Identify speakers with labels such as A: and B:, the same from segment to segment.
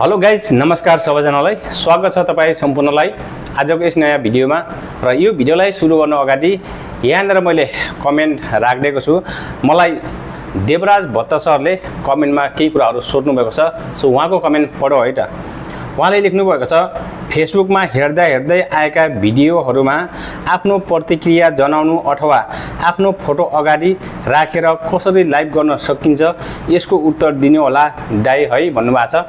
A: Hello guys, नमस्कार सबैजनालाई। स्वागत छ तपाईँ सम्पूर्णलाई आजको यस नयाँ भिडियोमा। र यो भिडियोलाई सुरु गर्नु अगाडि यहाँनिर मैले कमेन्ट राखिदिएको छु। मलाई देवराज भट्ट सरले कमेन्टमा केही कुराहरू सोध्नु भएको छ। सो उहाँको कमेन्ट पढौँ है त। उहाँले लेख्नु भएको छ, फेसबुकमा हेर्दा हेर्दै आएका भिडियोहरूमा आफ्नो प्रतिक्रिया जनाउनु अथवा आफ्नो फोटो अगाडि राखेर कसरी लाइभ गर्न सकिन्छ यसको उत्तर दिनु होला दाइ है भन्नुभएको छ।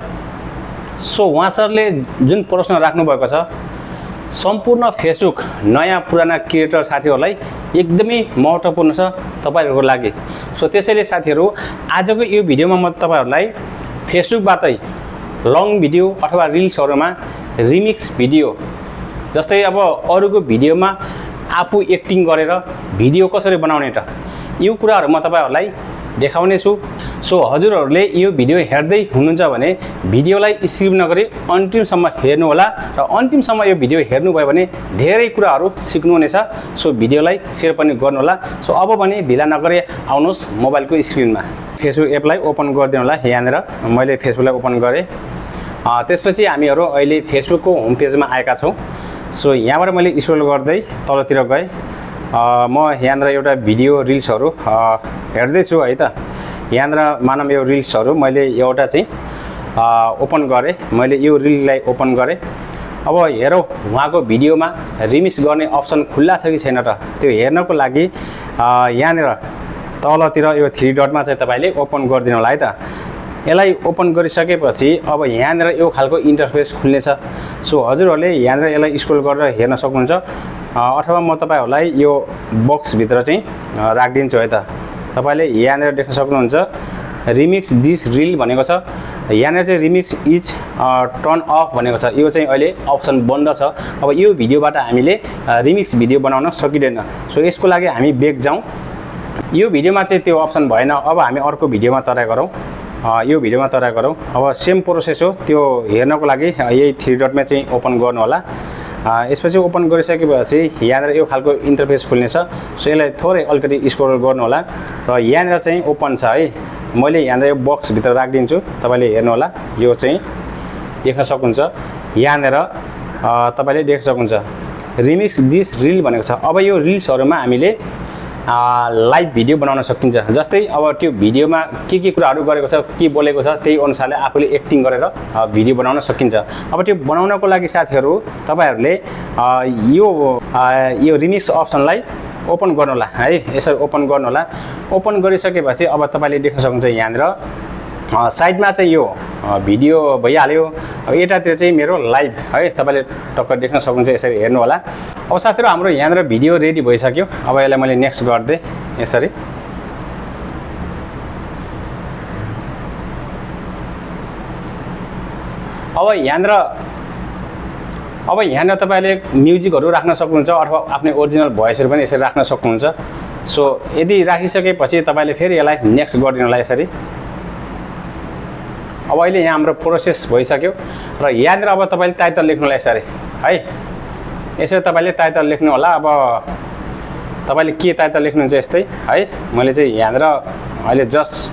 A: सो उहाँ सरले जुन प्रश्न राख्नु भएको छ, सम्पूर्ण फेसबुक नयाँ पुराना क्रिएटर साथीहरूलाई एकदमै महत्त्वपूर्ण छ तपाईहरुको लागि। सो त्यसैले साथीहरू, आजको यो भिडियोमा म तपाईहरुलाई फेसबुकबाटै लङ भिडियो अथवा रिल्सहरुमा रिमिक्स भिडियो, जस्तै अब अरूको भिडियोमा आफू एक्टिङ गरेर भिडियो कसरी बनाउने त, यो कुराहरू म तपाईहरुलाई देखाउने छु। सो हजुरहरूले यो भिडियो हेर्दै हुनुहुन्छ भने भिडियोलाई स्किप नगरी अन्तिमसम्म हेर्नु होला र अन्तिमसम्म यो भिडियो हेर्नुभयो भने धेरै कुराहरू सिक्नुहुनेछ। सो भिडियोलाई शेयर पनि गर्नु होला। सो अब भने ढिला नगरी आउनुहोस् मोबाइलको स्क्रिनमा। फेसबुक एपलाई ओपन गरिदिनु होला। यहाँनिर मैले फेसबुकलाई ओपन गरेँ। त्यसपछि हामीहरू अहिले फेसबुकको होम पेजमा आएका छौँ। सो यहाँबाट मैले स्क्रोल गर्दै तलतिर गएँ। म यहाँनिर एउटा भिडियो रिल्सहरू हेर्दैछु है त। यहाँनिर मानव यो रिल्सहरू मैले एउटा चाहिँ ओपन गरेँ। मैले यो रिललाई ओपन गरेँ। अब हेरौँ उहाँको भिडियोमा रिमिक्स गर्ने अप्सन खुल्ला छ कि छैन त। त्यो हेर्नको लागि यहाँनिर तलतिर यो थ्री डटमा चाहिँ तपाईँले ओपन गरिदिनु होला है त। यसलाई ओपन गरिसकेपछि अब यहाँनिर यो खालको इन्टरफेस खुल्नेछ। सो हजुरहरूले यहाँनिर यसलाई स्क्रोल गरेर हेर्न सक्नुहुन्छ, अथवा म तपाईहरुलाई यो बक्सभित्र चाहिँ राखिदिन्छु है त। तपाईले यहाँनिर देख्न सक्नुहुन्छ रिमिक्स दिस रिल भनेको छ। यहाँनिर चाहिँ रिमिक्स इज टर्न अफ भनेको छ। यो चाहिँ अहिले अप्सन बन्द छ। अब यो भिडियोबाट हामीले रिमिक्स भिडियो बनाउन सकिँदैन। सो यसको लागि हामी ब्याक जाउँ। यो भिडियोमा चाहिँ त्यो अप्सन भएन। अब हामी अर्को भिडियोमा ट्राई गरौँ। यो भिडियोमा ट्राई गरौँ। अब सेम प्रोसेस हो। त्यो हेर्नको लागि यही थ्री डटमा चाहिँ ओपन गर्नु होला। यसपछि ओपन गरिसकेपछि यहाँनिर यो खालको इन्टरफेस खुल्नेछ। सो यसलाई थोरै अलिकति स्क्रोल गर्नु होला र यहाँनिर चाहिँ ओपन छ है। मैले यहाँनिर यो बक्सभित्र राखिदिन्छु, तपाईँले हेर्नु होला। यो चाहिँ देख्न सक्नुहुन्छ। यहाँनिर तपाईँले देख्न सक्नुहुन्छ रिमिक्स दिस रिल भनेको छ। अब यो रिल्सहरूमा हामीले लाइभ भिडियो बनाउन सकिन्छ। जस्तै अब त्यो भिडियोमा के कुराहरू गरेको छ, के बोलेको छ, त्यही अनुसारले आफूले एक्टिङ गरेर भिडियो बनाउन सकिन्छ। अब त्यो बनाउनको लागि साथीहरू तपाईँहरूले यो रिमिक्स अप्सनलाई ओपन गर्नु होला है। यसरी ओपन गर्नु होला। ओपन गरिसकेपछि अब तपाईँले देख्न सक्नुहुन्छ यहाँनिर साइडमा चाहिँ यो भिडियो भइहाल्यो। अब यतातिर चाहिँ मेरो लाइभ है, तपाईँले टक्क देख्न सक्नुहुन्छ। यसरी हेर्नु होला। अब साथीहरू, हाम्रो यहाँनिर भिडियो रेडी भइसक्यो। अब यसलाई मैले नेक्स्ट गरिदिएँ यसरी। अब यहाँनिर तपाईँले म्युजिकहरू राख्न सक्नुहुन्छ अथवा आफ्नै ओरिजिनल भोइसहरू पनि यसरी राख्न सक्नुहुन्छ। सो यदि राखिसकेपछि तपाईँले फेरि यसलाई नेक्स्ट गरिदिनु होला यसरी। अब अहिले यहाँ हाम्रो प्रोसेस भइसक्यो र यहाँनिर अब तपाईँले टाइटल लेख्नु होला यसरी है। यसरी तपाईँले टाइटल लेख्नु होला। अब तपाईँले के टाइटल लेख्नुहुन्छ यस्तै है। मैले चाहिँ यहाँनिर अहिले जस्ट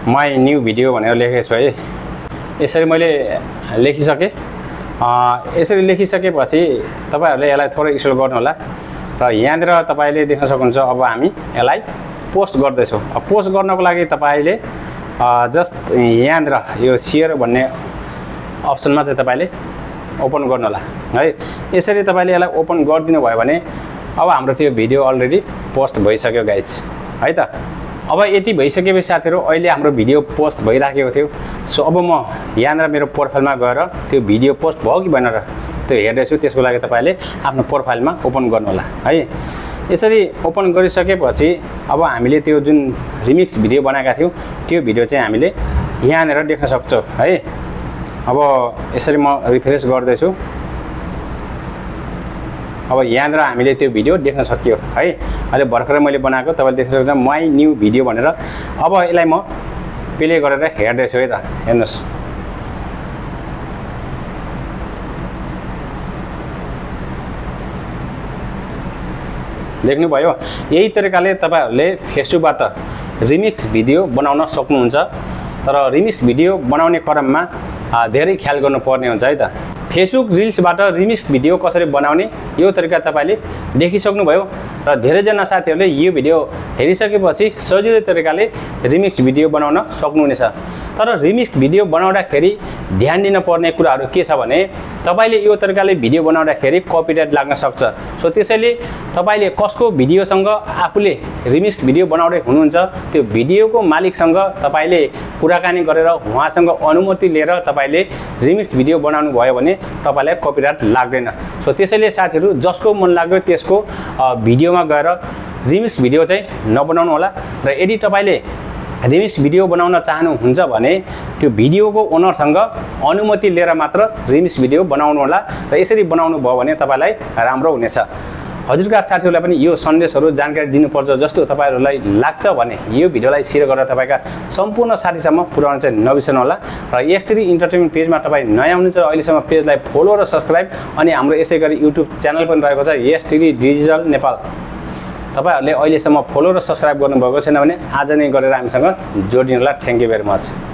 A: माई न्यू भिडियो भनेर लेखेको छु है। यसरी मैले लेखिसकेँ। यसरी लेखिसकेपछि तपाईँहरूले यसलाई थोरै स्क्रोल गर्नु होला र यहाँनिर तपाईँले देख्न सक्नुहुन्छ अब हामी यसलाई पोस्ट गर्दैछौँ। पोस्ट गर्नको लागि तपाईँले जस्ट यहाँनिर यो सेयर भन्ने अप्सनमा चाहिँ तपाईँले ओपन गर्नु होला है। यसरी तपाईँले यसलाई ओपन गरिदिनु भयो भने अब हाम्रो त्यो भिडियो अलरेडी पोस्ट भइसक्यो गाइज है त। अब यति भइसकेपछि साथीहरू, अहिले हाम्रो भिडियो पोस्ट भइराखेको थियो। सो अब म यहाँनिर मेरो प्रोफाइलमा गएर त्यो भिडियो पोस्ट भयो कि भएन र त्यो हेर्दैछु। त्यसको लागि तपाईँले आफ्नो प्रोफाइलमा ओपन गर्नु होला है। यसरी ओपन गरिसकेपछि अब हामीले त्यो जुन रिमिक्स भिडियो बनाएका थियौँ त्यो भिडियो चाहिँ हामीले यहाँनिर देख्न सक्छौँ है। अब यसरी म रिफ्रेस गर्दैछु। अब यहाँनिर हामीले त्यो भिडियो देख्न सक्यो है। अहिले भर्खरै मैले बनाएको तपाईँले देख्न सक्नुहुन्छ माई न्यू भिडियो भनेर। अब यसलाई म प्ले गरेर हेर्दैछु है त। हेर्नुहोस्, देख्नुभयो। यही तरिकाले तपाईहरुले फेसबुकबाट रिमिक्स भिडियो बनाउन सक्नुहुन्छ। तर रिमिक्स भिडियो बनाउने क्रममा धेरै ख्याल गर्नुपर्ने हुन्छ है त। फेसबुक रिल्सबाट रिमिक्स भिडियो कसरी बनाउने यो तरिका तपाईले देखिसक्नुभयो र धेरैजना साथीहरूले यो भिडियो हेरिसकेपछि सजिलो तरिकाले रिमिक्स भिडियो बनाउन सक्नुहुनेछ। तर रिमिक्स भिडियो बनाउँदाखेरि ध्यान दिनुपर्ने कुराहरू के छ भने तपाईले यो तरिकाले भिडियो बनाउँदाखेरि कपिराइट लाग्न सक्छ। सो त्यसैले तपाईले कसको भिडियोसँग आफूले रिमिक्स भिडियो बनाउँदै हुनुहुन्छ त्यो भिडियोको मालिकसँग तपाईले कुराकानी गरेर उहाँसँग अनुमति लिएर तपाईले रिमिक्स भिडियो बनाउनु भयो भने तपाईलाई कपिराइट लाग्दैन। सो त्यसैले साथीहरु जसको मन लाग्यो त्यसको भिडियोमा गएर रिमिक्स भिडियो चाहिँ नबनाउनु होला र यदि तपाईले रिमिक्स भिडियो बनाउन चाहनुहुन्छ भने त्यो भिडियोको ओनरसँग अनुमति लिएर मात्र रिमिक्स भिडियो बनाउनु होला र यसरी बनाउनु भयो भने तपाईलाई राम्रो हुनेछ। हजुरका साथीहरुलाई पनि यो सन्देशहरु जानकारी दिनुपर्छ जस्तो तपाईहरुलाई लाग्छ भने यो भिडियोलाई शेयर गरेर तपाईका सम्पूर्ण साथीसम्म पुर्याउन चाहिँ नबिर्सनु होला र यस्तरी इन्टरटेनमेन्ट पेजमा तपाई नयाँ हुनुहुन्छ अहिलेसम्म पेजलाई फलो र सब्स्क्राइब अनि हाम्रो यसैगरी युट्युब च्यानल पनि रहेको छ यस्तरी डिजिटल नेपाल तपाईहरुले अहिलेसम्म फलो र सब्स्क्राइब गर्नुभएको छैन भने आज नै गरेर हामीसँग जोडिनुलाई थ्यांक यू भेरी मच।